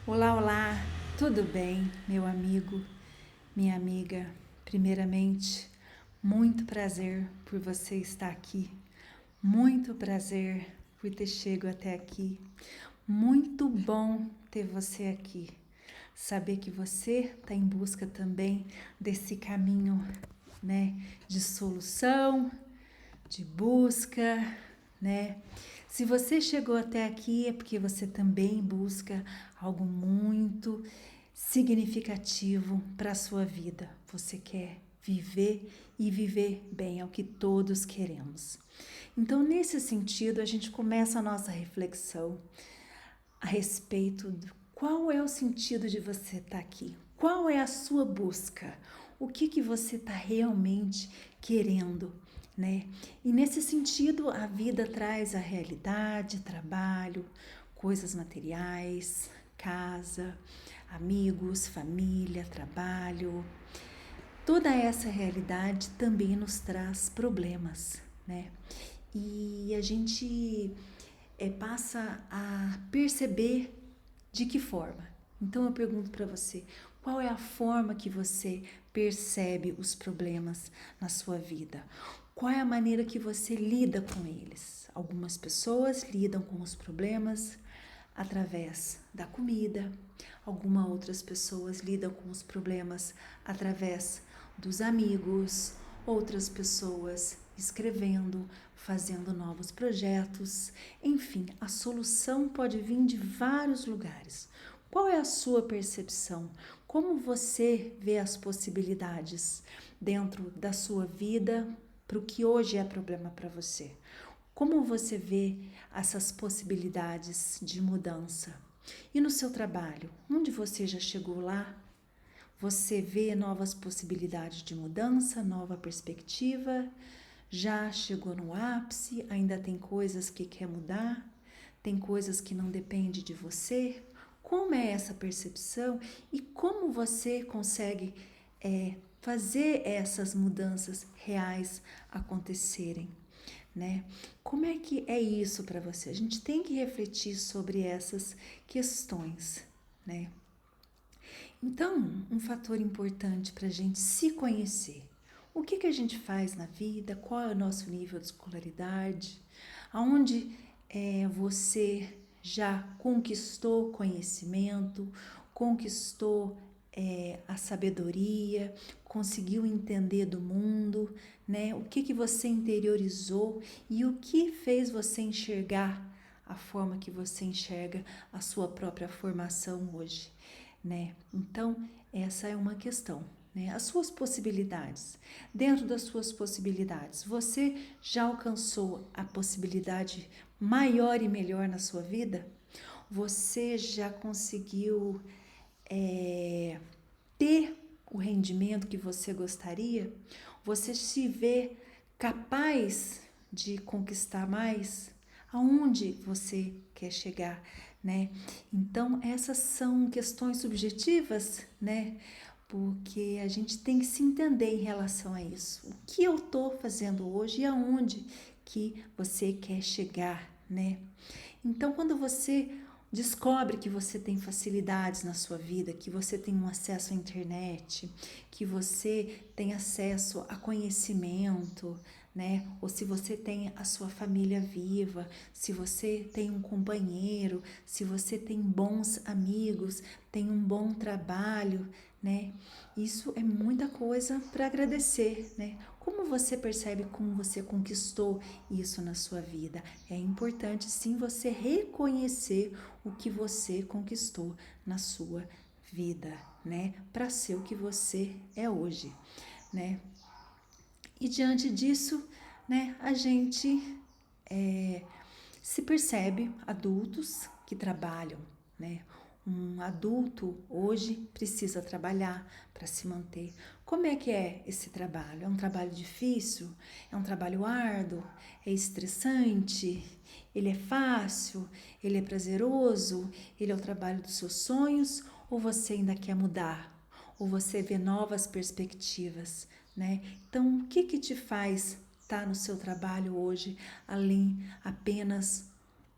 Olá, olá, tudo bem, meu amigo, minha amiga? Primeiramente, muito prazer por você estar aqui, muito prazer por ter chegado até aqui, muito bom ter você aqui. Saber que você está em busca também desse caminho, né, de solução, de busca, né? Se você chegou até aqui é porque você também busca algo muito significativo para a sua vida. Você quer viver e viver bem, é o que todos queremos. Então, nesse sentido, a gente começa a nossa reflexão a respeito de qual é o sentido de você estar aqui, qual é a sua busca, o que você está realmente querendo, né? E nesse sentido, a vida traz a realidade, trabalho, coisas materiais, casa, amigos, família, trabalho. Toda essa realidade também nos traz problemas, né? E a gente passa a perceber de que forma. Então eu pergunto para você, qual é a forma que você percebe os problemas na sua vida? Qual é a maneira que você lida com eles? Algumas pessoas lidam com os problemas através da comida, algumas outras pessoas lidam com os problemas através dos amigos, outras pessoas escrevendo, fazendo novos projetos. Enfim, a solução pode vir de vários lugares. Qual é a sua percepção? Como você vê as possibilidades dentro da sua vida para o que hoje é problema para você? Como você vê essas possibilidades de mudança? E no seu trabalho, onde você já chegou lá? Você vê novas possibilidades de mudança, nova perspectiva? Já chegou no ápice? Ainda tem coisas que quer mudar? Tem coisas que não dependem de você? Como é essa percepção e como você consegue fazer essas mudanças reais acontecerem, né? Como é que é isso para você? A gente tem que refletir sobre essas questões, né? Então, um fator importante para a gente se conhecer. O que a gente faz na vida? Qual é o nosso nível de escolaridade? Aonde você já conquistou conhecimento, conquistou a sabedoria, conseguiu entender do mundo, né? O que você interiorizou e o que fez você enxergar a forma que você enxerga a sua própria formação hoje, né? Então, essa é uma questão, né? As suas possibilidades. Dentro das suas possibilidades, você já alcançou a possibilidade maior e melhor na sua vida? Você já conseguiu ter o rendimento que você gostaria? Você se vê capaz de conquistar mais? Aonde você quer chegar, né? Então, essas são questões subjetivas, né? Porque a gente tem que se entender em relação a isso. O que eu estou fazendo hoje e aonde que você quer chegar, né? Então, quando você descobre que você tem facilidades na sua vida, que você tem um acesso à internet, que você tem acesso a conhecimento, né? Ou se você tem a sua família viva, se você tem um companheiro, se você tem bons amigos, tem um bom trabalho, né? Isso é muita coisa para agradecer, né? Como você percebe como você conquistou isso na sua vida? É importante sim você reconhecer o que você conquistou na sua vida, né? Para ser o que você é hoje, né? E diante disso, né, a gente se percebe adultos que trabalham, né? Um adulto hoje precisa trabalhar para se manter. Como é que é esse trabalho? É um trabalho difícil? É um trabalho árduo? É estressante? Ele é fácil? Ele é prazeroso? Ele é o trabalho dos seus sonhos? Ou você ainda quer mudar? Ou você vê novas perspectivas, né? Então, o que te faz no seu trabalho hoje, além apenas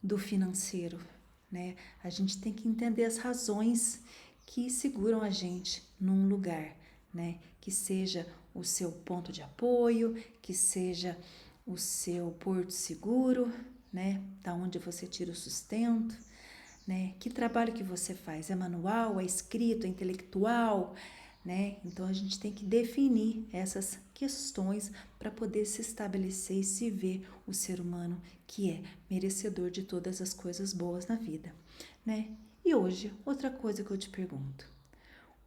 do financeiro, né? A gente tem que entender as razões que seguram a gente num lugar, né? Que seja o seu ponto de apoio, que seja o seu porto seguro, né? Da onde você tira o sustento, né? Que trabalho que você faz? É manual, é escrito, é intelectual, né? Então a gente tem que definir essas questões para poder se estabelecer e se ver o ser humano que é merecedor de todas as coisas boas na vida, né? E hoje, outra coisa que eu te pergunto: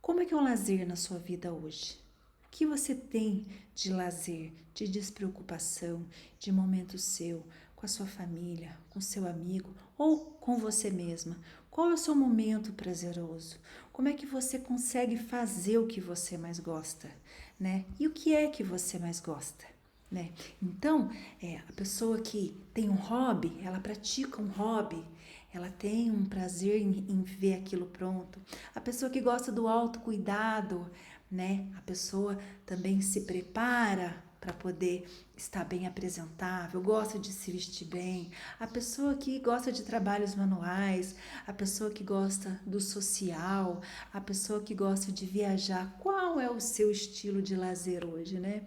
como é que é o lazer na sua vida hoje? O que você tem de lazer, de despreocupação, de momento seu, com a sua família, com seu amigo ou com você mesma? Qual é o seu momento prazeroso? Como é que você consegue fazer o que você mais gosta, né? E o que é que você mais gosta, né? Então, a pessoa que tem um hobby, ela pratica um hobby, ela tem um prazer em ver aquilo pronto. A pessoa que gosta do autocuidado, né? A pessoa também se prepara para poder estar bem apresentável, gosta de se vestir bem. A pessoa que gosta de trabalhos manuais, a pessoa que gosta do social, a pessoa que gosta de viajar. Qual é o seu estilo de lazer hoje, né?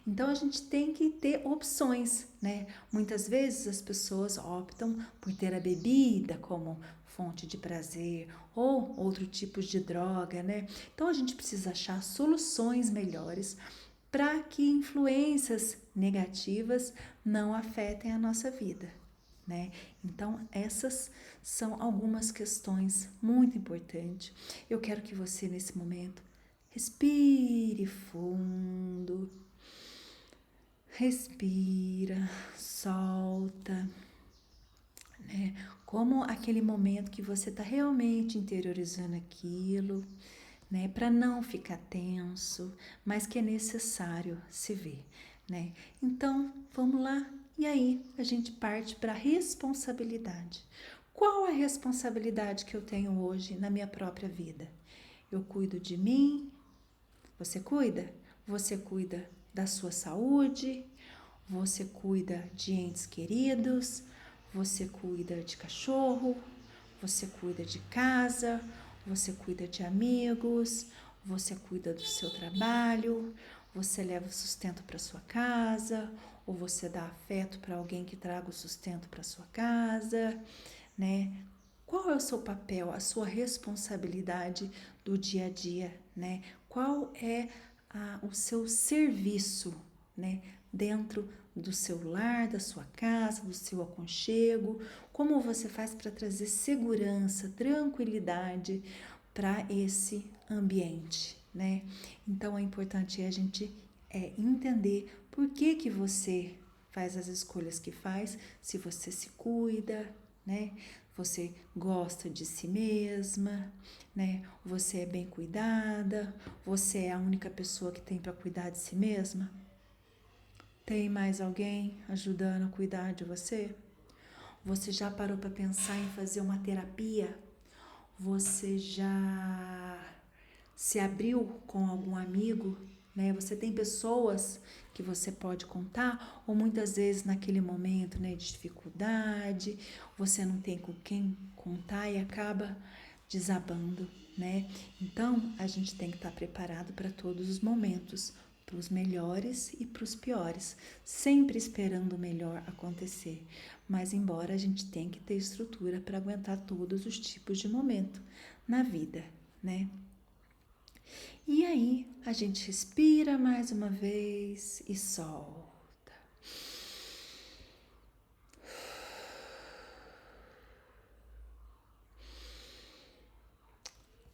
Então a gente tem que ter opções, né? Muitas vezes as pessoas optam por ter a bebida como fonte de prazer ou outro tipo de droga, né? Então a gente precisa achar soluções melhores para que influências negativas não afetem a nossa vida, né? Então essas são algumas questões muito importantes. Eu quero que você nesse momento respire fundo. Respira, solta, né? Como aquele momento que você está realmente interiorizando aquilo, né? Para não ficar tenso, mas que é necessário se ver, né? Então, vamos lá. E aí, a gente parte para a responsabilidade. Qual a responsabilidade que eu tenho hoje na minha própria vida? Eu cuido de mim? Você cuida? Você cuida da sua saúde? Você cuida de entes queridos, você cuida de cachorro, você cuida de casa, você cuida de amigos, você cuida do seu trabalho, você leva o sustento para sua casa, ou você dá afeto para alguém que traga o sustento para sua casa, né? Qual é o seu papel, a sua responsabilidade do dia a dia, né? Qual é o seu serviço, né? Dentro do seu lar, da sua casa, do seu aconchego, como você faz para trazer segurança, tranquilidade para esse ambiente, né? Então é importante a gente entender por que você faz as escolhas que faz, se você se cuida, né? Você gosta de si mesma, né? Você é bem cuidada, você é a única pessoa que tem para cuidar de si mesma? Tem mais alguém ajudando a cuidar de você? Você já parou para pensar em fazer uma terapia? Você já se abriu com algum amigo, né? Você tem pessoas que você pode contar, ou muitas vezes naquele momento, né, de dificuldade, você não tem com quem contar e acaba desabando, né? Então, a gente tem que estar preparado para todos os momentos, para os melhores e para os piores, sempre esperando o melhor acontecer. Mas embora a gente tenha que ter estrutura para aguentar todos os tipos de momento na vida, né? E aí, a gente respira mais uma vez e solta.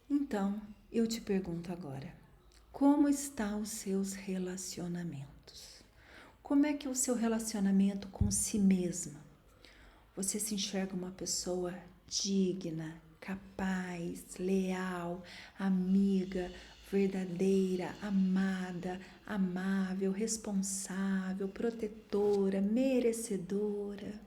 Então, eu te pergunto agora, como estão os seus relacionamentos? Como é que é o seu relacionamento com si mesma? Você se enxerga uma pessoa digna, capaz, leal, amiga, verdadeira, amada, amável, responsável, protetora, merecedora?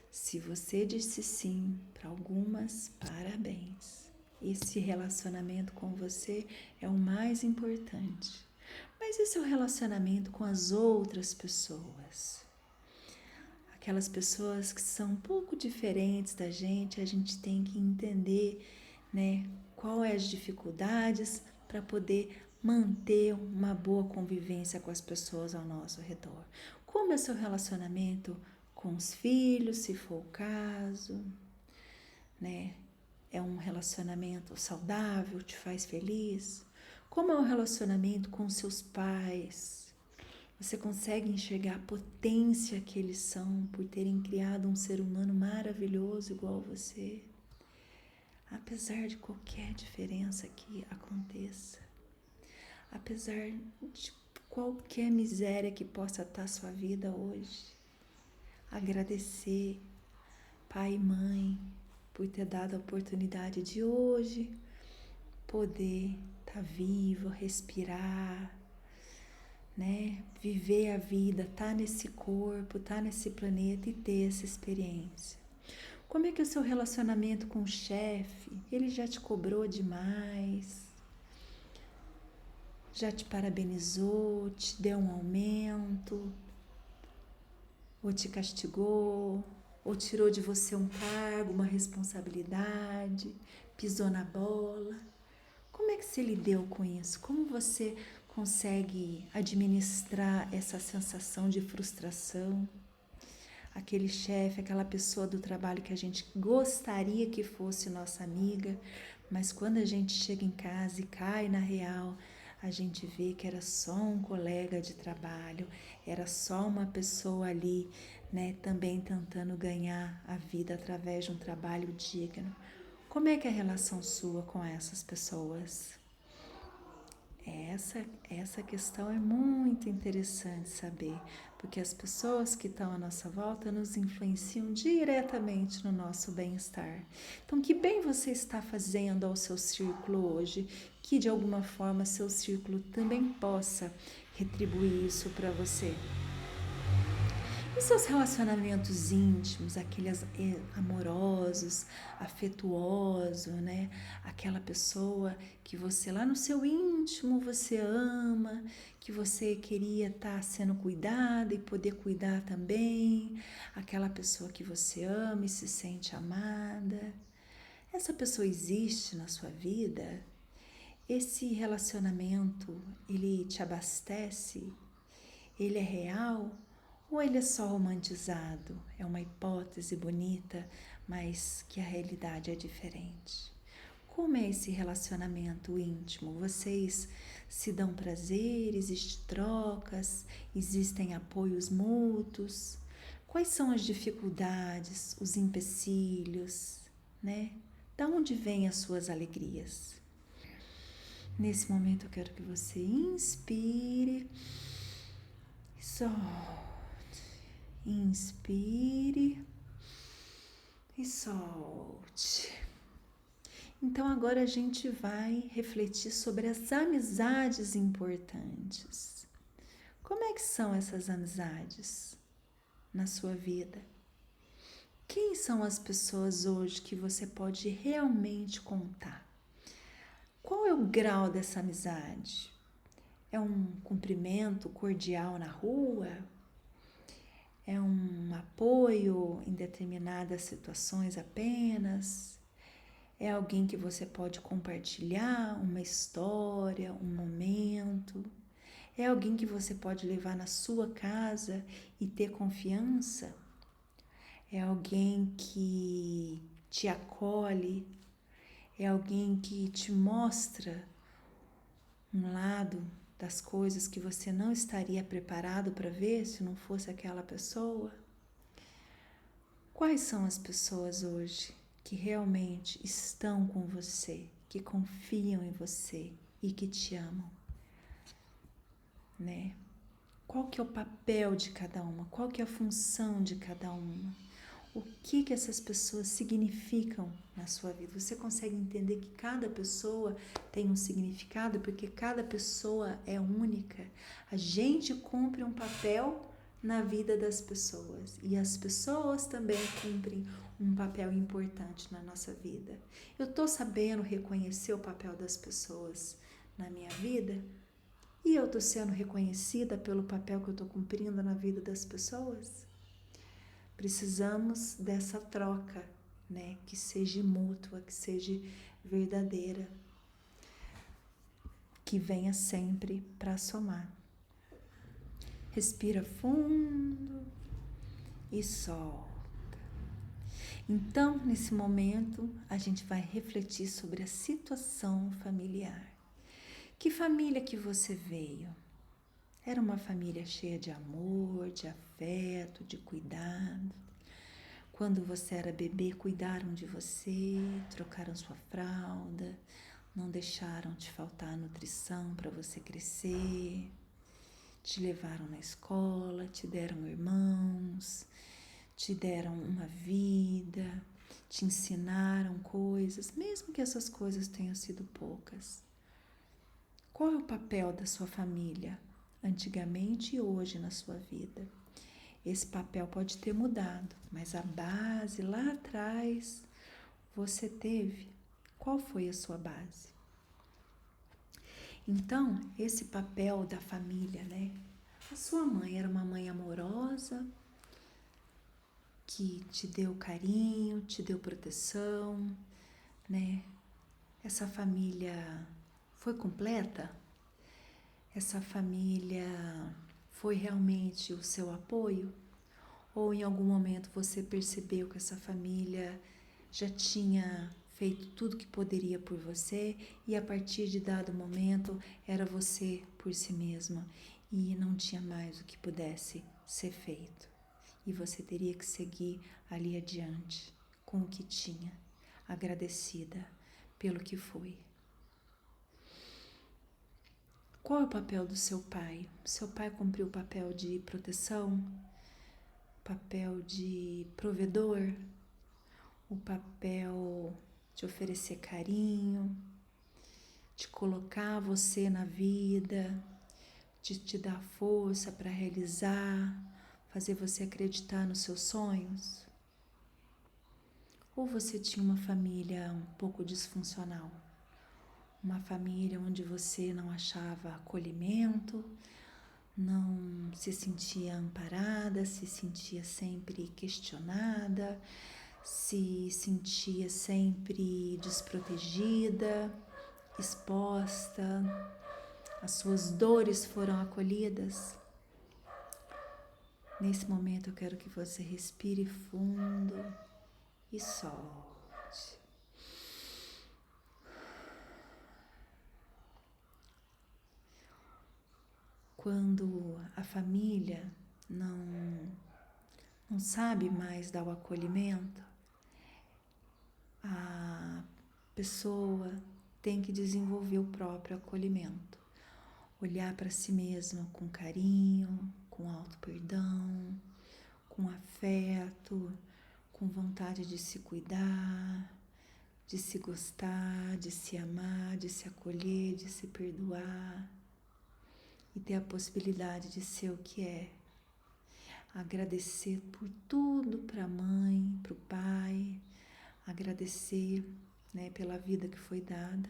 Se você disse sim para algumas, parabéns. Esse relacionamento com você é o mais importante. Mas e seu relacionamento com as outras pessoas? aquelas pessoas que são um pouco diferentes da gente, a gente tem que entender, né, quais as dificuldades para poder manter uma boa convivência com as pessoas ao nosso redor. Como é seu relacionamento com os filhos, se for o caso, né? É um relacionamento saudável, te faz feliz? Como é o relacionamento com seus pais? Você consegue enxergar a potência que eles são por terem criado um ser humano maravilhoso igual você? Apesar de qualquer diferença que aconteça, apesar de qualquer miséria que possa estar na sua vida hoje, agradecer pai e mãe por ter dado a oportunidade de hoje poder estar vivo, respirar, né? Viver a vida, estar nesse corpo, estar nesse planeta e ter essa experiência. Como é que é o seu relacionamento com o chefe? Ele já te cobrou demais? Já te parabenizou? Te deu um aumento? Ou te castigou? Ou tirou de você um cargo, uma responsabilidade? Pisou na bola? Como é que você lidou com isso? Como você consegue administrar essa sensação de frustração? Aquele chefe, aquela pessoa do trabalho que a gente gostaria que fosse nossa amiga, mas quando a gente chega em casa e cai na real, a gente vê que era só um colega de trabalho, era só uma pessoa ali, né, também tentando ganhar a vida através de um trabalho digno. Como é que é a relação sua com essas pessoas? Essa questão é muito interessante saber, porque as pessoas que estão à nossa volta nos influenciam diretamente no nosso bem-estar. Então, que bem você está fazendo ao seu círculo hoje, que de alguma forma seu círculo também possa retribuir isso para você. E seus relacionamentos íntimos, aqueles amorosos, afetuosos, né? Aquela pessoa que você lá no seu íntimo você ama, que você queria estar sendo cuidada e poder cuidar também. Aquela pessoa que você ama e se sente amada. Essa pessoa existe na sua vida? Esse relacionamento, ele te abastece? Ele é real? Ou ele é só romantizado? É uma hipótese bonita, mas que a realidade é diferente. Como é esse relacionamento íntimo? Vocês se dão prazer? Existem trocas? Existem apoios mútuos? Quais são as dificuldades, os empecilhos, né? Da onde vêm as suas alegrias? Nesse momento eu quero que você inspire e solte. Inspire e solte. Então agora a gente vai refletir sobre as amizades importantes. Como é que são essas amizades na sua vida? Quem são as pessoas hoje que você pode realmente contar? Qual é o grau dessa amizade? É um cumprimento cordial na rua? É um apoio em determinadas situações apenas? É alguém que você pode compartilhar uma história, um momento? É alguém que você pode levar na sua casa e ter confiança? É alguém que te acolhe? É alguém que te mostra um lado das coisas que você não estaria preparado para ver se não fosse aquela pessoa? Quais são as pessoas hoje que realmente estão com você, que confiam em você e que te amam, né? Qual que é o papel de cada uma? Qual que é a função de cada uma? O que essas pessoas significam na sua vida? Você consegue entender que cada pessoa tem um significado, porque cada pessoa é única. A gente cumpre um papel na vida das pessoas e as pessoas também cumprem um papel importante na nossa vida. Eu estou sabendo reconhecer o papel das pessoas na minha vida e eu estou sendo reconhecida pelo papel que eu estou cumprindo na vida das pessoas? Precisamos dessa troca, né? Que seja mútua, que seja verdadeira, que venha sempre para somar. Respira fundo e solta. Então, nesse momento, a gente vai refletir sobre a situação familiar. Que família que você veio? Era uma família cheia de amor, de afeto, de cuidado. Quando você era bebê, cuidaram de você, trocaram sua fralda, não deixaram te faltar nutrição para você crescer, te levaram na escola, te deram irmãos, te deram uma vida, te ensinaram coisas, mesmo que essas coisas tenham sido poucas. Qual é o papel da sua família, antigamente e hoje na sua vida? Esse papel pode ter mudado, mas a base lá atrás você teve. Qual foi a sua base? Então, esse papel da família, né? A sua mãe era uma mãe amorosa, que te deu carinho, te deu proteção, né? Essa família foi completa? Essa família foi realmente o seu apoio? Ou em algum momento você percebeu que essa família já tinha feito tudo que poderia por você e a partir de dado momento era você por si mesma e não tinha mais o que pudesse ser feito? E você teria que seguir ali adiante com o que tinha, agradecida pelo que foi. Qual é o papel do seu pai? Seu pai cumpriu o papel de proteção, papel de provedor, o papel de oferecer carinho, de colocar você na vida, de te dar força para realizar, fazer você acreditar nos seus sonhos? Ou você tinha uma família um pouco disfuncional? Uma família onde você não achava acolhimento, não se sentia amparada, se sentia sempre questionada, se sentia sempre desprotegida, exposta, as suas dores foram acolhidas? Nesse momento eu quero que você respire fundo e solte. Quando a família não sabe mais dar o acolhimento, a pessoa tem que desenvolver o próprio acolhimento. Olhar para si mesma com carinho, com auto-perdão, com afeto, com vontade de se cuidar, de se gostar, de se amar, de se acolher, de se perdoar e ter a possibilidade de ser o que é. Agradecer por tudo para a mãe, para o pai, agradecer, né, pela vida que foi dada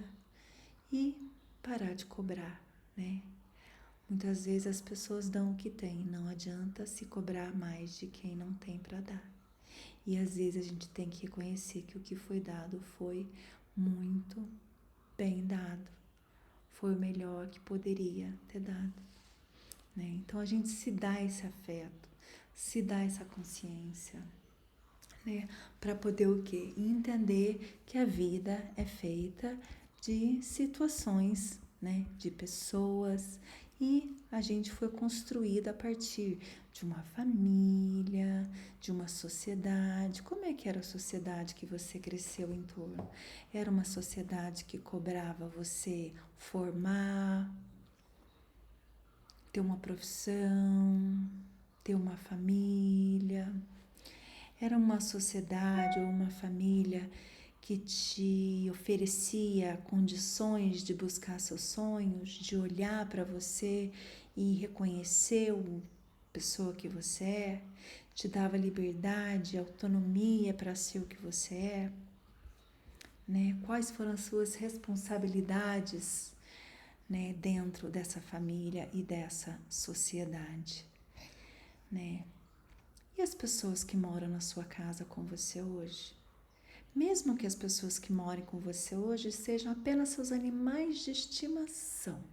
e parar de cobrar, né? Muitas vezes as pessoas dão o que têm, não adianta se cobrar mais de quem não tem para dar. E às vezes a gente tem que reconhecer que o que foi dado foi muito bem dado, foi o melhor que poderia ter dado, né? Então a gente se dá esse afeto, se dá essa consciência, né? Para poder o quê? Entender que a vida é feita de situações, né? De pessoas, e a gente foi construída a partir de uma família, de uma sociedade. Como é que era a sociedade que você cresceu em torno? Era uma sociedade que cobrava você formar, ter uma profissão, ter uma família. Era uma sociedade ou uma família que te oferecia condições de buscar seus sonhos, de olhar para você e reconhecer a pessoa que você é, te dava liberdade, autonomia para ser o que você é, né? Quais foram as suas responsabilidades, né, dentro dessa família e dessa sociedade, né? E as pessoas que moram na sua casa com você hoje? Mesmo que as pessoas que morem com você hoje sejam apenas seus animais de estimação.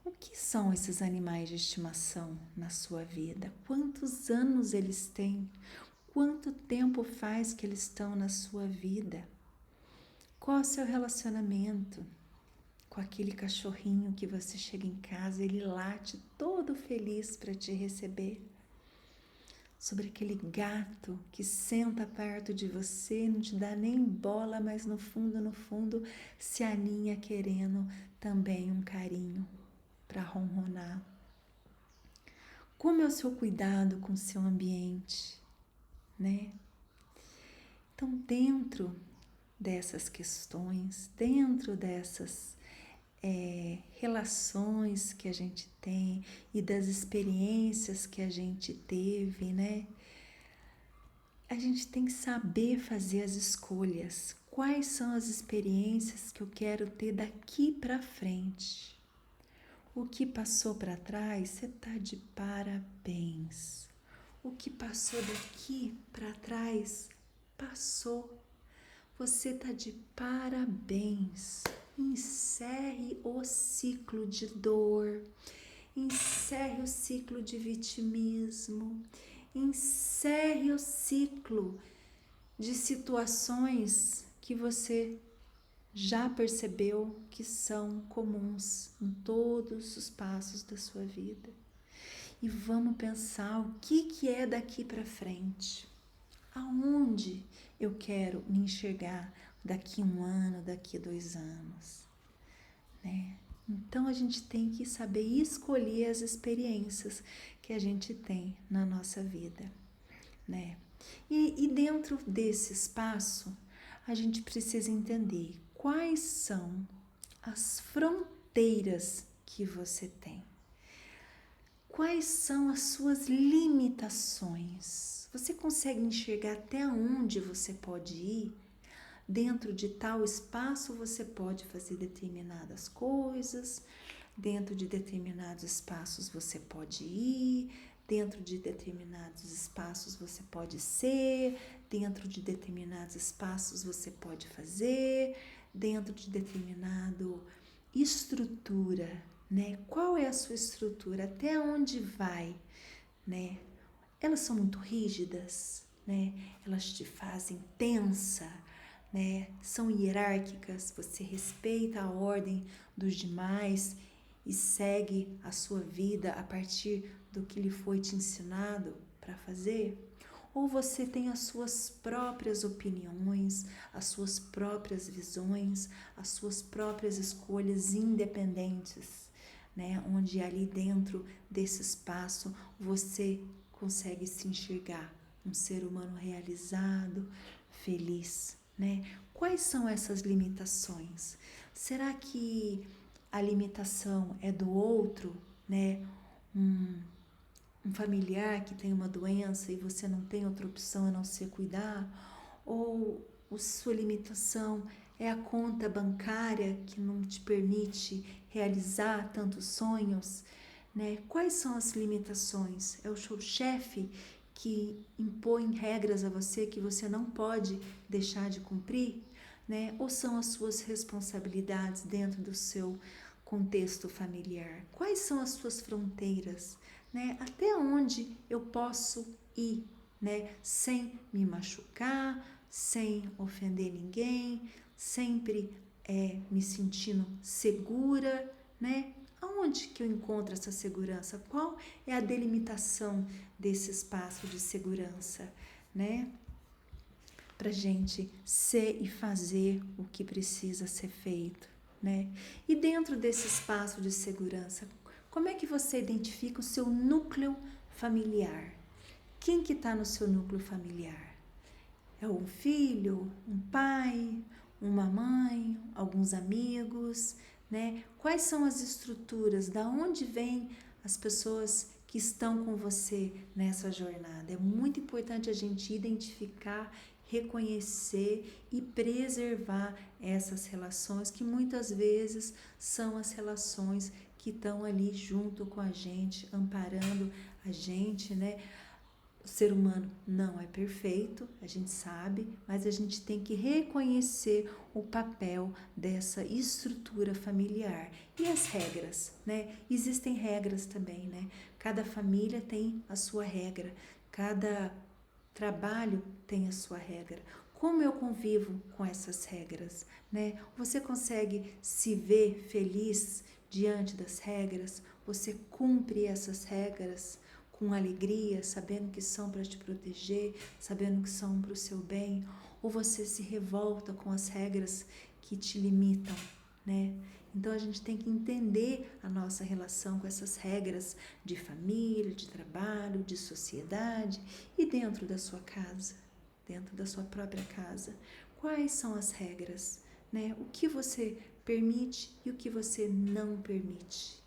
O que são esses animais de estimação na sua vida? Quantos anos eles têm? Quanto tempo faz que eles estão na sua vida? Qual é o seu relacionamento com aquele cachorrinho que você chega em casa e ele late todo feliz para te receber? Sobre aquele gato que senta perto de você, não te dá nem bola, mas no fundo, se aninha querendo também um carinho para ronronar. Como é o seu cuidado com o seu ambiente, né? Então, dentro dessas questões, dentro dessas relações que a gente tem e das experiências que a gente teve, né? A gente tem que saber fazer as escolhas. Quais são as experiências que eu quero ter daqui para frente? O que passou para trás, você tá de parabéns. O que passou daqui para trás, passou. Você tá de parabéns. Encerre o ciclo de dor, encerre o ciclo de vitimismo, encerre o ciclo de situações que você já percebeu que são comuns em todos os passos da sua vida. E vamos pensar o que é daqui para frente. Aonde eu quero me enxergar daqui 1 ano, daqui 2 anos, né? Então a gente tem que saber escolher as experiências que a gente tem na nossa vida, né? E dentro desse espaço a gente precisa entender quais são as fronteiras que você tem. Quais são as suas limitações? Você consegue enxergar até onde você pode ir? Dentro de tal espaço você pode fazer determinadas coisas, dentro de determinados espaços você pode ir, dentro de determinados espaços você pode ser, dentro de determinados espaços você pode fazer, dentro de determinado estrutura, né? Qual é a sua estrutura? Até onde vai, né? Elas são muito rígidas, né? Elas te fazem tensa, né? São hierárquicas, você respeita a ordem dos demais e segue a sua vida a partir do que lhe foi te ensinado para fazer? Ou você tem as suas próprias opiniões, as suas próprias visões, as suas próprias escolhas independentes, né? Onde ali dentro desse espaço você consegue se enxergar um ser humano realizado, feliz, né? Quais são essas limitações? Será que a limitação é do outro, né? Um familiar que tem uma doença e você não tem outra opção a não ser cuidar? Ou a sua limitação é a conta bancária que não te permite realizar tantos sonhos, né? Quais são as limitações? É o seu chefe que impõe regras a você que você não pode deixar de cumprir, né? Ou são as suas responsabilidades dentro do seu contexto familiar? Quais são as suas fronteiras, né? Até onde eu posso ir, né? Sem me machucar, sem ofender ninguém, sempre me sentindo segura, né? Aonde que eu encontro essa segurança? Qual é a delimitação desse espaço de segurança, né? Pra gente ser e fazer o que precisa ser feito, né? E dentro desse espaço de segurança, como é que você identifica o seu núcleo familiar? Quem que está no seu núcleo familiar? É um filho, um pai, uma mãe, alguns amigos, né? Quais são as estruturas? Da onde vêm as pessoas que estão com você nessa jornada? É muito importante a gente identificar, reconhecer e preservar essas relações que muitas vezes são as relações que estão ali junto com a gente, amparando a gente, né? O ser humano não é perfeito, a gente sabe, mas a gente tem que reconhecer o papel dessa estrutura familiar e as regras, né? Existem regras também, né? Cada família tem a sua regra, cada trabalho tem a sua regra. Como eu convivo com essas regras, né? Você consegue se ver feliz diante das regras? Você cumpre essas regras com alegria, sabendo que são para te proteger, sabendo que são para o seu bem? Ou você se revolta com as regras que te limitam, né? Então a gente tem que entender a nossa relação com essas regras de família, de trabalho, de sociedade e dentro da sua casa, dentro da sua própria casa. Quais são as regras, né? O que você permite e o que você não permite,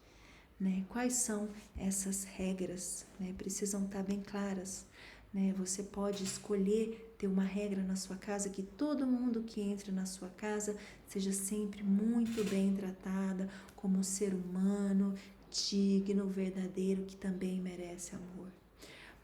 né? Quais são essas regras, né? Precisam estar bem claras, né? Você pode escolher ter uma regra na sua casa que todo mundo que entre na sua casa seja sempre muito bem tratada como um ser humano digno, verdadeiro, que também merece amor.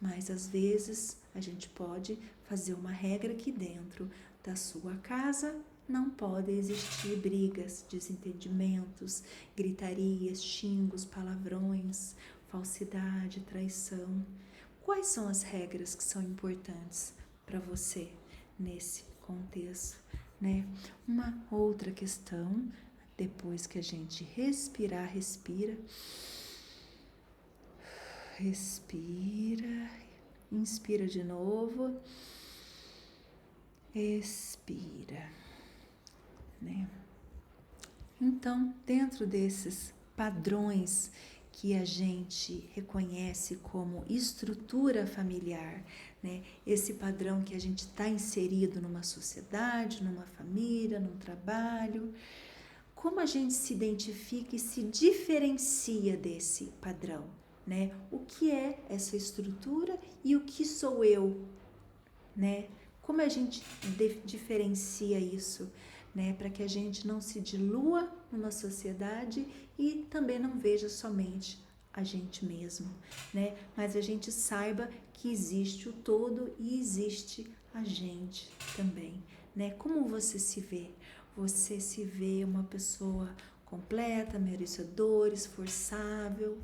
Mas às vezes a gente pode fazer uma regra que dentro da sua casa não pode existir brigas, desentendimentos, gritarias, xingos, palavrões, falsidade, traição. Quais são as regras que são importantes para você nesse contexto, né? Uma outra questão, depois que a gente respirar, respira, inspira de novo, expira, né? Então, dentro desses padrões que a gente reconhece como estrutura familiar, né? Esse padrão que a gente está inserido numa sociedade, numa família, num trabalho, como a gente se identifica e se diferencia desse padrão, né? O que é essa estrutura e o que sou eu, né? Como a gente diferencia isso, né? Para que a gente não se dilua numa sociedade e também não veja somente a gente mesmo, né? Mas a gente saiba que existe o todo e existe a gente também, né? Como você se vê? Você se vê uma pessoa completa, merecedora, esforçada,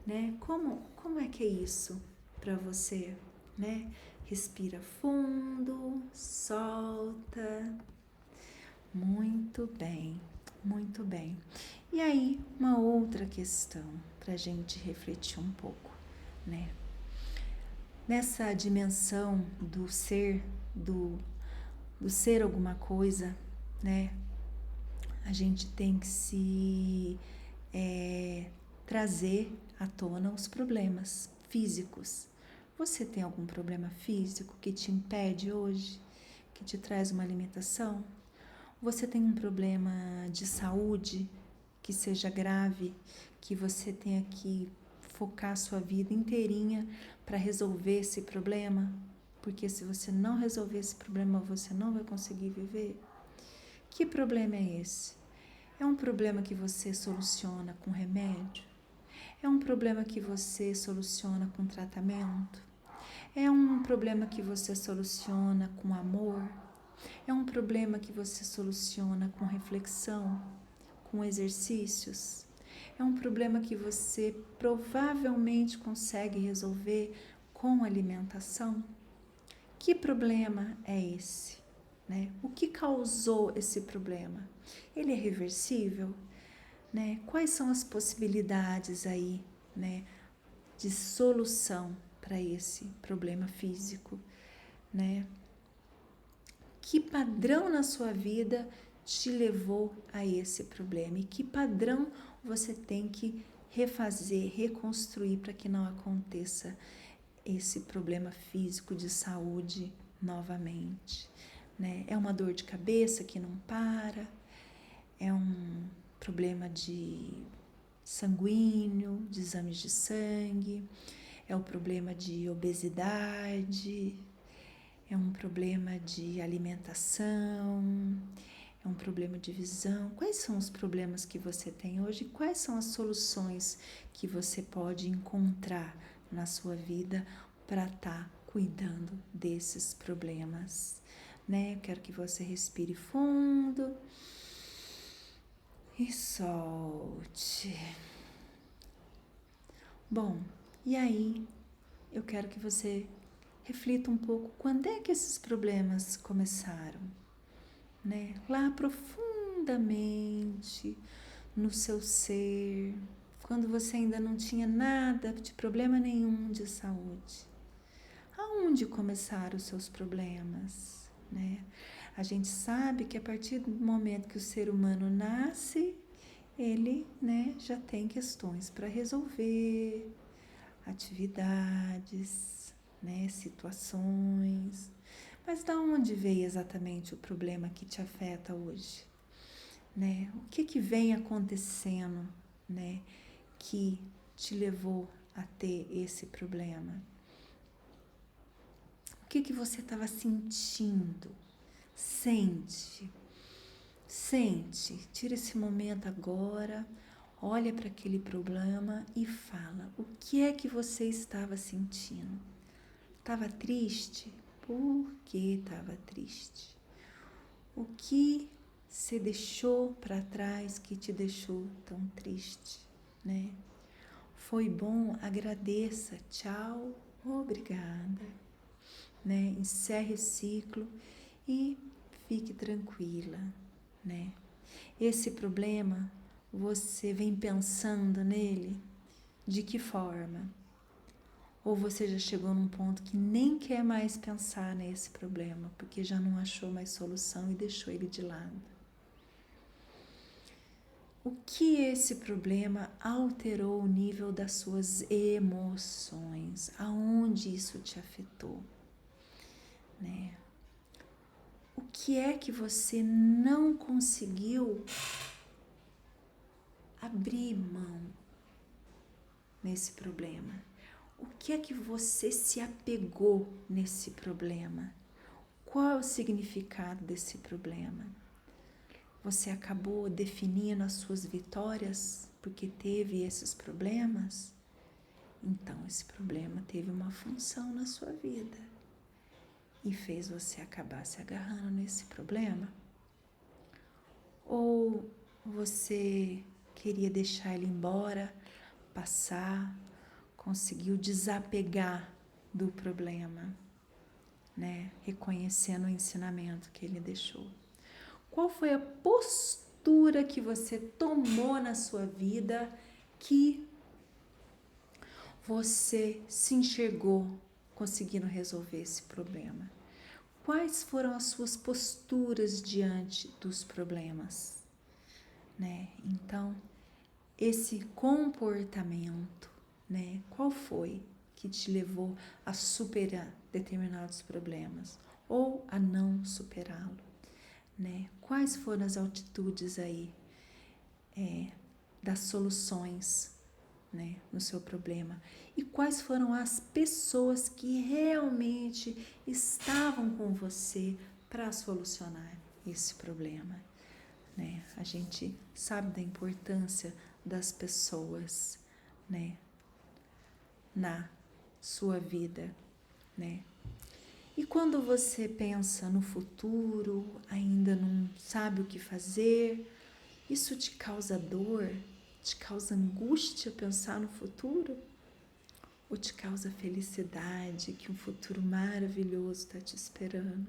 né? Como é que é isso para você, né? Respira fundo, solta. Muito bem, muito bem. E aí, uma outra questão para a gente refletir um pouco, né? Nessa dimensão do ser alguma coisa, né? A gente tem que se trazer à tona os problemas físicos. Você tem algum problema físico que te impede hoje, que te traz uma limitação? Você tem um problema de saúde que seja grave, que você tenha que focar sua vida inteirinha para resolver esse problema? Porque se você não resolver esse problema, você não vai conseguir viver. Que problema é esse? É um problema que você soluciona com remédio? É um problema que você soluciona com tratamento? É um problema que você soluciona com amor? É um problema que você soluciona com reflexão, com exercícios? É um problema que você provavelmente consegue resolver com alimentação? Que problema é esse, né? O que causou esse problema? Ele é reversível, né? Quais são as possibilidades aí, né, de solução para esse problema físico, né? Que padrão na sua vida te levou a esse problema e que padrão você tem que refazer, reconstruir para que não aconteça esse problema físico de saúde novamente, né? É uma dor de cabeça que não para, é um problema de sanguíneo, de exames de sangue, é um problema de obesidade, é um problema de alimentação, é um problema de visão. Quais são os problemas que você tem hoje? Quais são as soluções que você pode encontrar na sua vida para estar cuidando desses problemas, né? Eu quero que você respire fundo e solte. Bom, e aí eu quero que você reflita um pouco quando é que esses problemas começaram, né? Lá profundamente no seu ser, quando você ainda não tinha nada de problema nenhum de saúde. Aonde começaram os seus problemas, né? A gente sabe que a partir do momento que o ser humano nasce, ele, né, já tem questões para resolver, atividades, né, situações. Mas da onde veio exatamente o problema que te afeta hoje, né? O que vem acontecendo, né, que te levou a ter esse problema? O que você estava sentindo? Sente, tira esse momento agora, olha para aquele problema e fala, o que é que você estava sentindo? Estava triste? Por que estava triste? O que você deixou para trás que te deixou tão triste, né? Foi bom? Agradeça, tchau, obrigada, né? Encerre o ciclo e fique tranquila, né? Esse problema, você vem pensando nele de que forma? Ou você já chegou num ponto que nem quer mais pensar nesse problema, porque já não achou mais solução e deixou ele de lado? O que esse problema alterou o nível das suas emoções? Aonde isso te afetou, né? O que é que você não conseguiu abrir mão nesse problema? O que é que você se apegou nesse problema? Qual é o significado desse problema? Você acabou definindo as suas vitórias porque teve esses problemas? Então, esse problema teve uma função na sua vida e fez você acabar se agarrando nesse problema? Ou você queria deixar ele embora, passar, conseguiu desapegar do problema, né? Reconhecendo o ensinamento que ele deixou. Qual foi a postura que você tomou na sua vida que você se enxergou conseguindo resolver esse problema? Quais foram as suas posturas diante dos problemas, né? Então, esse comportamento, né? Qual foi que te levou a superar determinados problemas ou a não superá-lo, né? Quais foram as atitudes aí das soluções, né, no seu problema? E quais foram as pessoas que realmente estavam com você para solucionar esse problema, né? A gente sabe da importância das pessoas, né, na sua vida, né? E quando você pensa no futuro, ainda não sabe o que fazer, isso te causa dor, te causa angústia pensar no futuro? Ou te causa felicidade, que um futuro maravilhoso está te esperando?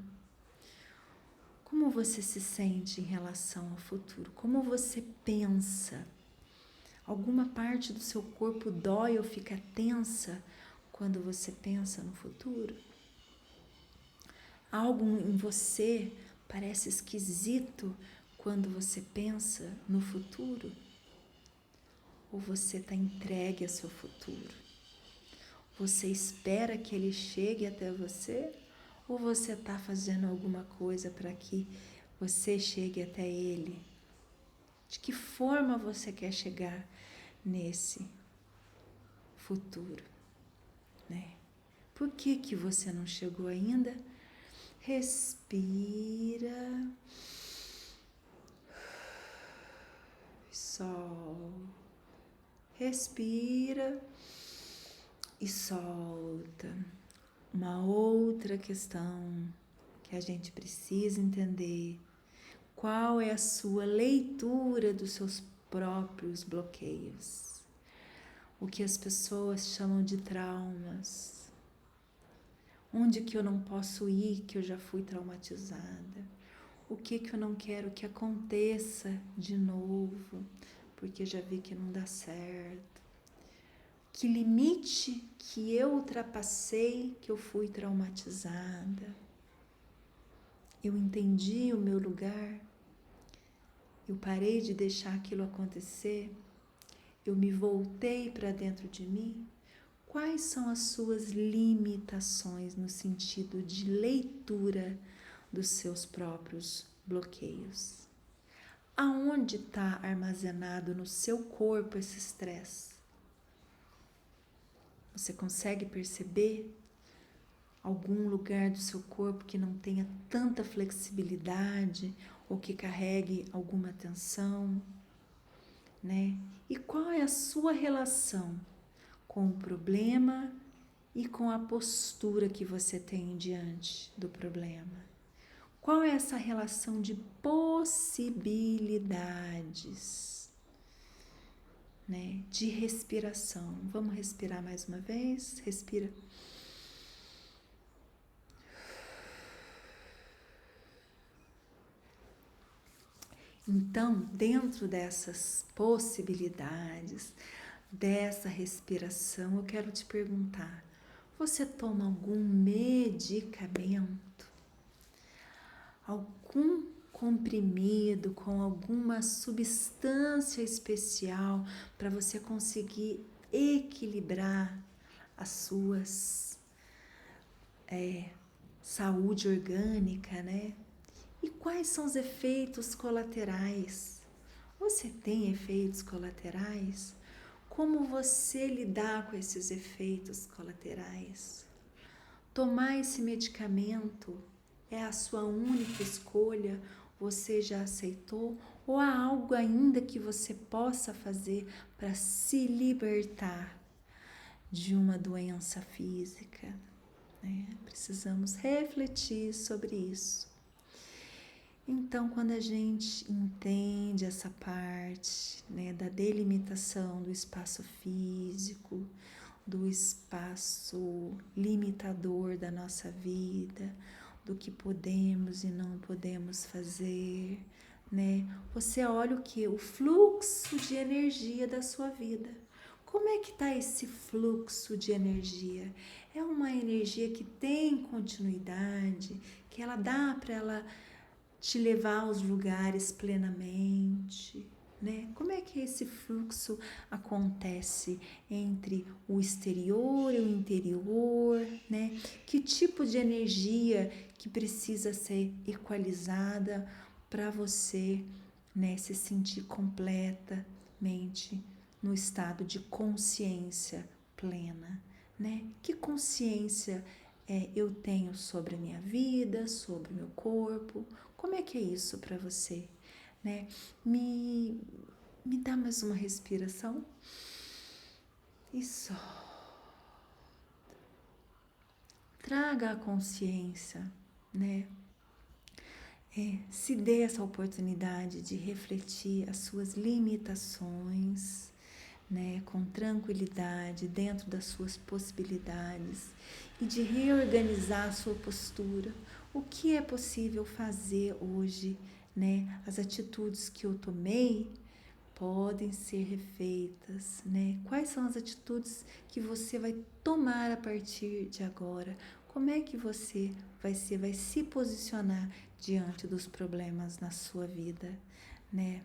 Como você se sente em relação ao futuro? Como você pensa? Alguma parte do seu corpo dói ou fica tensa quando você pensa no futuro? Algo em você parece esquisito quando você pensa no futuro? Ou você está entregue ao seu futuro? Você espera que ele chegue até você? Ou você está fazendo alguma coisa para que você chegue até ele? De que forma você quer chegar nesse futuro, né? Por que você não chegou ainda? Respira, sol, respira, e solta. Uma outra questão que a gente precisa entender: qual é a sua leitura dos seus próprios bloqueios? O que as pessoas chamam de traumas. Onde que eu não posso ir que eu já fui traumatizada? O que eu não quero que aconteça de novo, porque já vi que não dá certo? Que limite que eu ultrapassei que eu fui traumatizada? Eu entendi o meu lugar? Eu parei de deixar aquilo acontecer? Eu me voltei para dentro de mim? Quais são as suas limitações no sentido de leitura dos seus próprios bloqueios? Aonde está armazenado no seu corpo esse estresse? Você consegue perceber algum lugar do seu corpo que não tenha tanta flexibilidade ou que carregue alguma tensão, né? E qual é a sua relação com o problema e com a postura que você tem diante do problema? Qual é essa relação de possibilidades, né? De respiração. Vamos respirar mais uma vez? Respira. Então, dentro dessas possibilidades, dessa respiração, eu quero te perguntar: você toma algum medicamento? Algum comprimido com alguma substância especial para você conseguir equilibrar as suas saúde orgânica, né? E quais são os efeitos colaterais? Você tem efeitos colaterais? Como você lidar com esses efeitos colaterais? Tomar esse medicamento é a sua única escolha? Você já aceitou? Ou há algo ainda que você possa fazer para se libertar de uma doença física, né? Precisamos refletir sobre isso. Então, quando a gente entende essa parte, né, da delimitação do espaço físico, do espaço limitador da nossa vida, do que podemos e não podemos fazer, né? Você olha o que? O fluxo de energia da sua vida. Como é que está esse fluxo de energia? É uma energia que tem continuidade, que ela dá para ela te levar aos lugares plenamente, né? Como é que esse fluxo acontece entre o exterior e o interior, né? Que tipo de energia que precisa ser equalizada para você, né, se sentir completamente no estado de consciência plena, né? Que consciência eu tenho sobre a minha vida, sobre o meu corpo? Como é que é isso para você, né? Me dá mais uma respiração e solta. Traga a consciência, né? Se dê essa oportunidade de refletir as suas limitações, né, com tranquilidade, dentro das suas possibilidades, e de reorganizar a sua postura. O que é possível fazer hoje, né? As atitudes que eu tomei podem ser refeitas, né? Quais são as atitudes que você vai tomar a partir de agora? Como é que você vai se posicionar diante dos problemas na sua vida, né?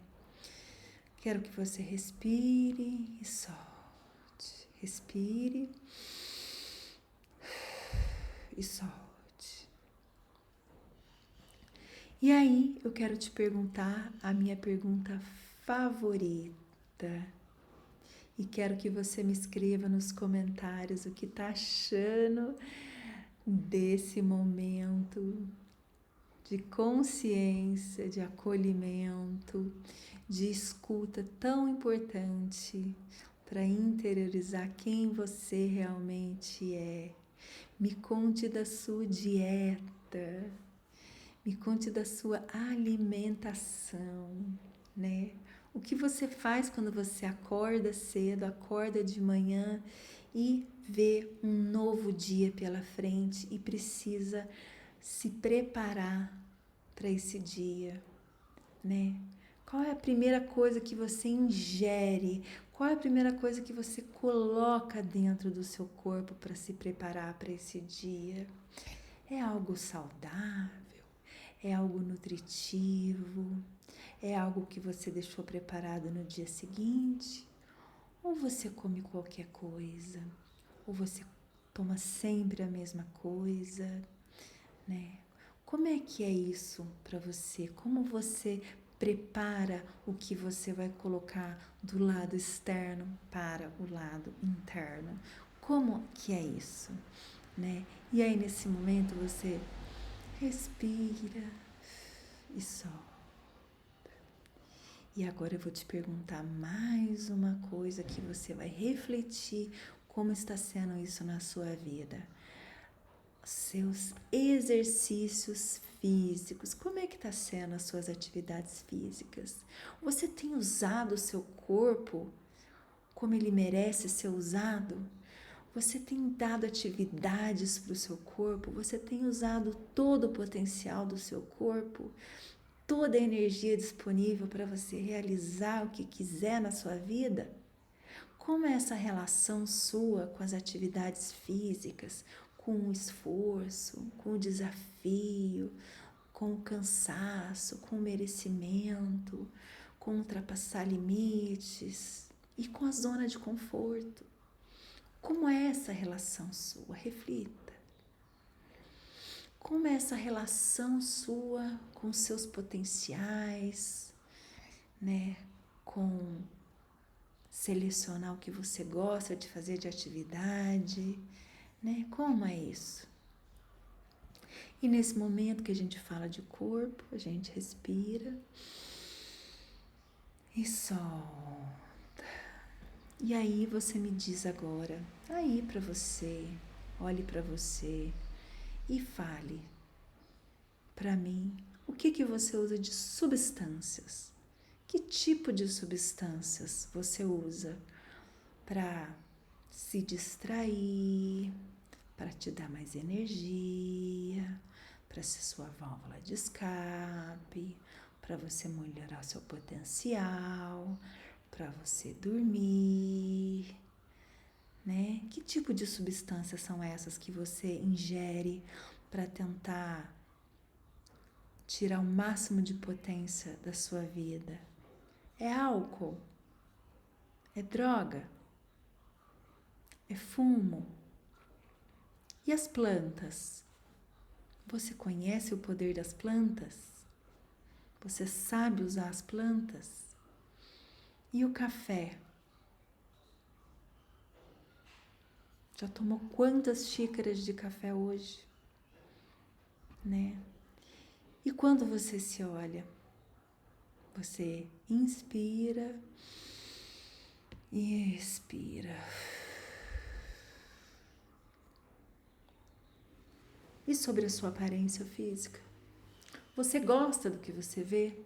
Quero que você respire e solte. Respire e solte. E aí, eu quero te perguntar a minha pergunta favorita. E quero que você me escreva nos comentários o que tá achando desse momento de consciência, de acolhimento, de escuta tão importante, para interiorizar quem você realmente é. Me conte da sua dieta, me conte da sua alimentação, né? O que você faz quando você acorda cedo, acorda de manhã e vê um novo dia pela frente e precisa se preparar para esse dia, né? Qual é a primeira coisa que você ingere? Qual é a primeira coisa que você coloca dentro do seu corpo para se preparar para esse dia? É algo saudável? É algo nutritivo? É algo que você deixou preparado no dia seguinte? Ou você come qualquer coisa? Ou você toma sempre a mesma coisa, né? Como é que é isso para você? Como você prepara o que você vai colocar do lado externo para o lado interno? Como que é isso, né? E aí nesse momento você respira e solta. E agora eu vou te perguntar mais uma coisa que você vai refletir como está sendo isso na sua vida. Seus exercícios físicos, como é que está sendo as suas atividades físicas? Você tem usado o seu corpo como ele merece ser usado? Você tem dado atividades para o seu corpo? Você tem usado todo o potencial do seu corpo? Toda a energia disponível para você realizar o que quiser na sua vida? Como é essa relação sua com as atividades físicas, com o esforço, com o desafio, com o cansaço, com o merecimento, com ultrapassar limites e com a zona de conforto? Como é essa relação sua? Reflita. Como é essa relação sua com seus potenciais, né? Com selecionar o que você gosta de fazer de atividade, né? Como é isso? E nesse momento que a gente fala de corpo, a gente respira e solta. E aí você me diz agora, aí para você, olhe para você e fale para mim o que você usa de substâncias. Que tipo de substâncias você usa para se distrair, para te dar mais energia, para ser sua válvula de escape, para você melhorar seu potencial, para você dormir, né? Que tipo de substâncias são essas que você ingere para tentar tirar o máximo de potência da sua vida? É álcool? É droga? É fumo? E as plantas? Você conhece o poder das plantas? Você sabe usar as plantas? E o café? Já tomou quantas xícaras de café hoje? Né? E quando você se olha, você inspira e expira. E sobre a sua aparência física? Você gosta do que você vê?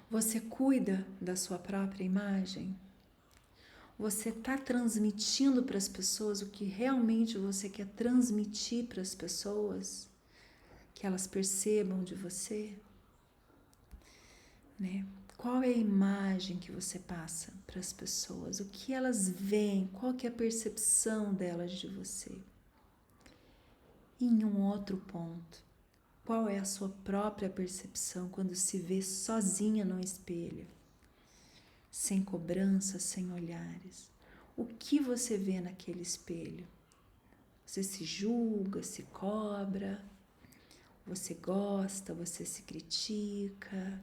Você cuida da sua própria imagem? Você está transmitindo para as pessoas o que realmente você quer transmitir para as pessoas? Que elas percebam de você? Né? Qual é a imagem que você passa para as pessoas? O que elas veem? Qual que é a percepção delas de você? E em um outro ponto, qual é a sua própria percepção quando se vê sozinha no espelho? Sem cobrança, sem olhares. O que você vê naquele espelho? Você se julga, se cobra, você gosta, você se critica,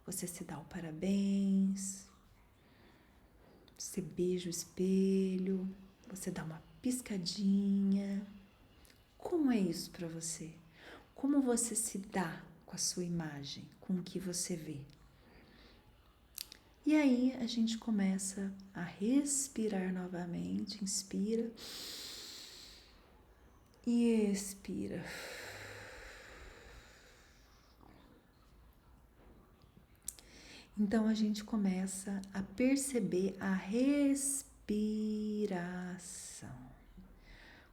você se dá o parabéns, você beija o espelho, você dá uma piscadinha. Como é isso para você? Como você se dá com a sua imagem, com o que você vê? E aí a gente começa a respirar novamente, inspira e expira. Então a gente começa a perceber a respiração.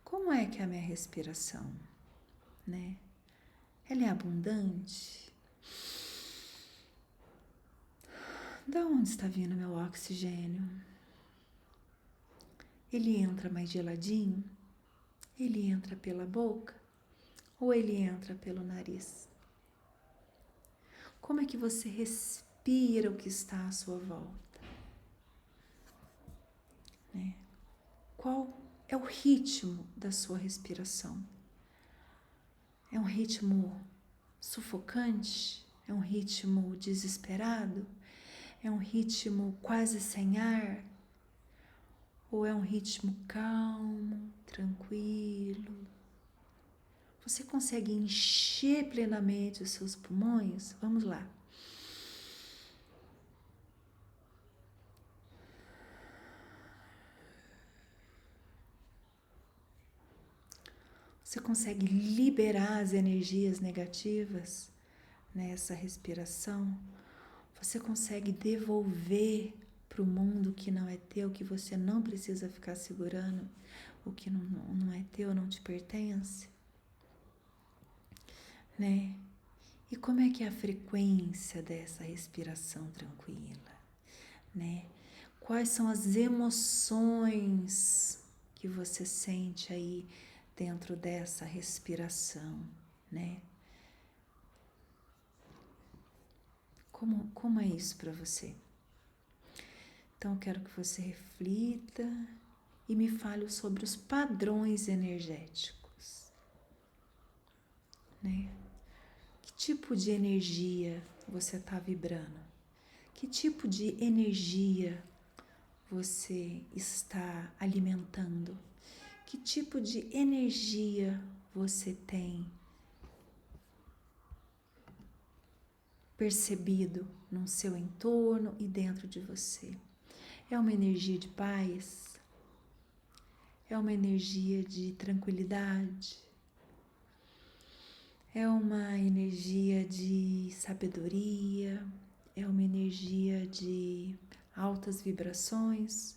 Como é que é a minha respiração, né? Ela é abundante? Da onde está vindo meu oxigênio? Ele entra mais geladinho? Ele entra pela boca? Ou ele entra pelo nariz? Como é que você respira o que está à sua volta? Né? Qual é o ritmo da sua respiração? É um ritmo sufocante? É um ritmo desesperado? É um ritmo quase sem ar? Ou é um ritmo calmo, tranquilo? Você consegue encher plenamente os seus pulmões? Vamos lá. Você consegue liberar as energias negativas nessa respiração? Você consegue devolver para o mundo que não é teu, que você não precisa ficar segurando, o que não é teu, não te pertence? Né? E como é que é a frequência dessa respiração tranquila? Né? Quais são as emoções que você sente aí dentro dessa respiração, né? Como é isso para você? Então, eu quero que você reflita e me fale sobre os padrões energéticos, né? Que tipo de energia você está vibrando? Que tipo de energia você está alimentando? Que tipo de energia você tem percebido no seu entorno e dentro de você? É uma energia de paz? É uma energia de tranquilidade? É uma energia de sabedoria? É uma energia de altas vibrações?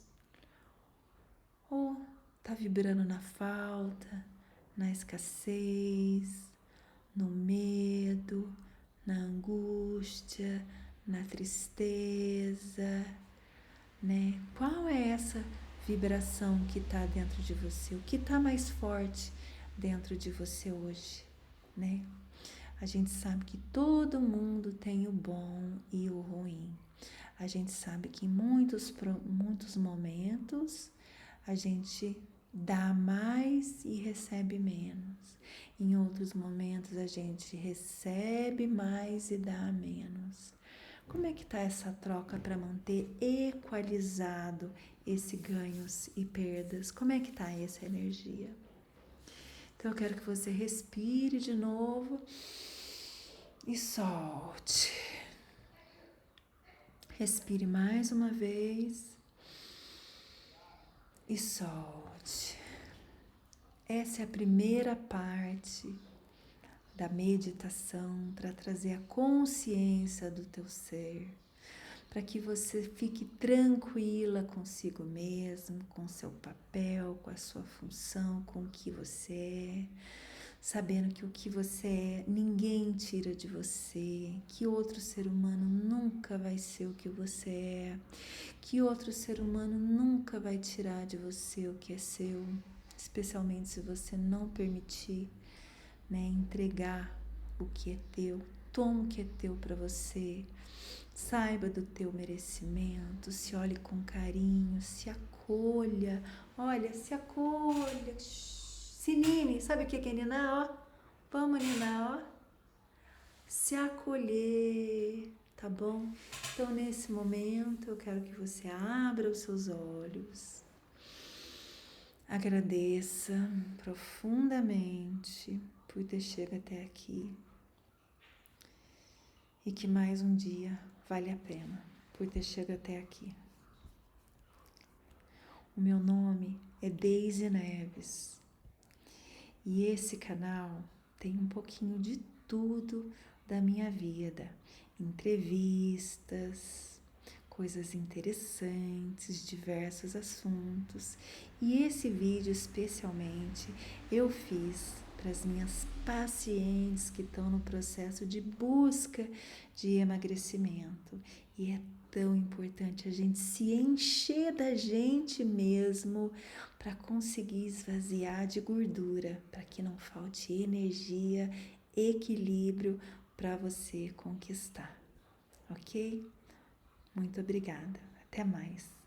Ou tá vibrando na falta, na escassez, no medo, na angústia, na tristeza, né? Qual é essa vibração que está dentro de você? O que está mais forte dentro de você hoje, né? A gente sabe que todo mundo tem o bom e o ruim. A gente sabe que em muitos momentos a gente dá mais e recebe menos. Em outros momentos a gente recebe mais e dá menos. Como é que está essa troca para manter equalizado esse ganhos e perdas? Como é que está essa energia? Então eu quero que você respire de novo e solte. Respire mais uma vez e solte. Essa é a primeira parte da meditação para trazer a consciência do teu ser, para que você fique tranquila consigo mesmo, com seu papel, com a sua função, com o que você é, sabendo que o que você é ninguém tira de você, que outro ser humano nunca vai ser o que você é, que outro ser humano nunca vai tirar de você o que é seu, especialmente se você não permitir, né, entregar o que é teu. Toma o que é teu para você. Saiba do teu merecimento, se olhe com carinho, se acolha. Olha, se acolha. Se nine, sabe o que é ninar, ó? Vamos ninar, ó. Se acolher, tá bom? Então, nesse momento, eu quero que você abra os seus olhos. Agradeça profundamente por ter chegado até aqui e que mais um dia vale a pena. por ter chegado até aqui. O meu nome é Deise Neves e esse canal tem um pouquinho de tudo da minha vida, entrevistas, coisas interessantes, diversos assuntos. E esse vídeo especialmente eu fiz para as minhas pacientes que estão no processo de busca de emagrecimento. E é tão importante a gente se encher da gente mesmo para conseguir esvaziar de gordura, para que não falte energia, equilíbrio para você conquistar, ok? Muito obrigada. Até mais.